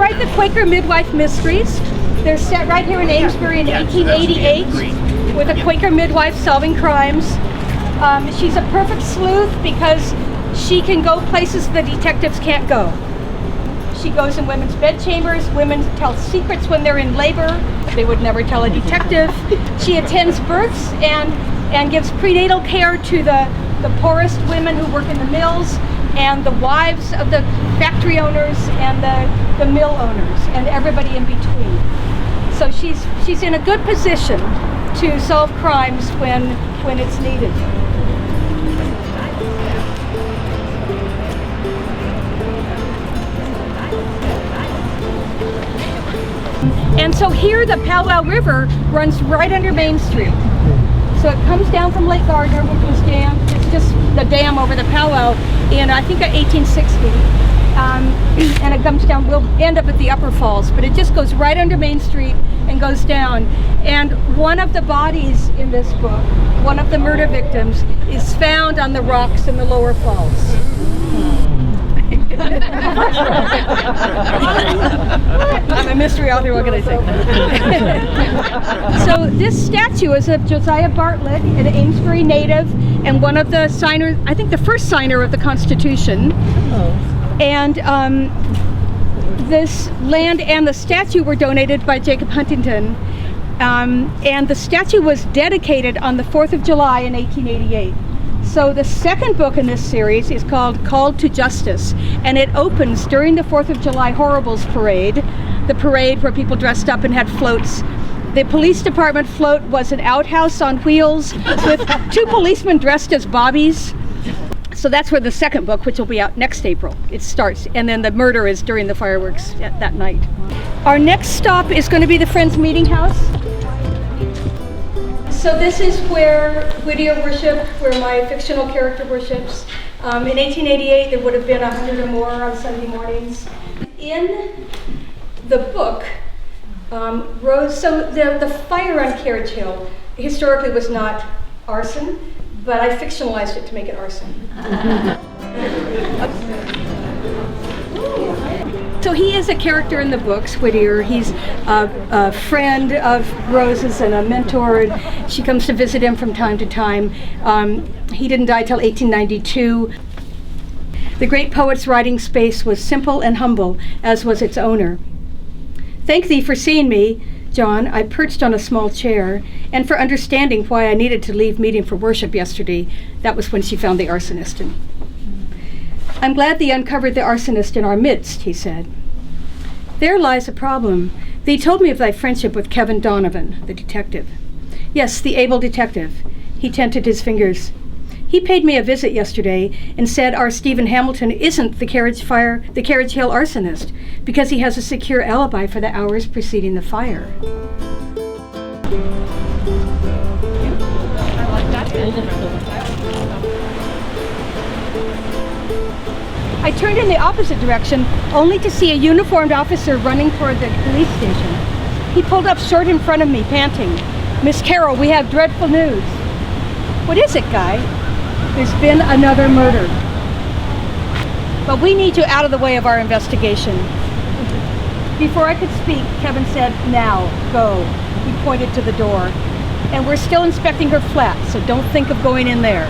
write the Quaker Midwife Mysteries. They're set right here in Amesbury in 1888 with a Quaker midwife solving crimes. She's a perfect sleuth because she can go places the detectives can't go. She goes in women's bedchambers. Women tell secrets when they're in labor. They would never tell a detective. She attends births and gives prenatal care to the poorest women who work in the mills and the wives of the factory owners and the mill owners and everybody in between. So she's in a good position to solve crimes when it's needed. And so here the Powwow River runs right under Main Street. So it comes down from Lake Gardner, which was dammed. It's just the dam over the Powwow in, I think, 1860. And it comes down, we'll end up at the Upper Falls, but it just goes right under Main Street and goes down. And one of the bodies in this book, one of the murder victims, is found on the rocks in the Lower Falls. I'm a mystery author, what can I say? So this statue is of Josiah Bartlett, an Amesbury native, and one of the signers, I think the first signer of the Constitution. And this land and the statue were donated by Jacob Huntington. And the statue was dedicated on the 4th of July in 1888. So the second book in this series is called Called to Justice, and it opens during the 4th of July Horribles Parade, the parade where people dressed up and had floats. The police department float was an outhouse on wheels with 2 policemen dressed as bobbies. So that's where the second book, which will be out next April, it starts. And then the murder is during the fireworks that night. Our next stop is going to be the Friends Meeting House. So this is where Whittier worshiped, where my fictional character worships. In 1888, there would have been 100 or more on Sunday mornings. In the book, so the fire on Carriage Hill historically was not arson, but I fictionalized it to make it arson. So he is a character in the books, Whittier. He's a friend of Rose's and a mentor, and she comes to visit him from time to time. He didn't die till 1892. The great poet's writing space was simple and humble, as was its owner. Thank thee for seeing me, John. I perched on a small chair, and for understanding why I needed to leave meeting for worship yesterday. That was when she found the arsonist. I'm glad thee uncovered the arsonist in our midst, he said. There lies a problem. Thee told me of thy friendship with Kevin Donovan, the detective. Yes, the able detective. He tented his fingers. He paid me a visit yesterday and said our Stephen Hamilton isn't the Carriage Hill arsonist because he has a secure alibi for the hours preceding the fire. I like that. I turned in the opposite direction, only to see a uniformed officer running toward the police station. He pulled up short in front of me, panting. Miss Carroll, we have dreadful news. What is it, Guy? There's been another murder. But we need you out of the way of our investigation. Before I could speak, Kevin said, now, go. He pointed to the door. And we're still inspecting her flat, so don't think of going in there.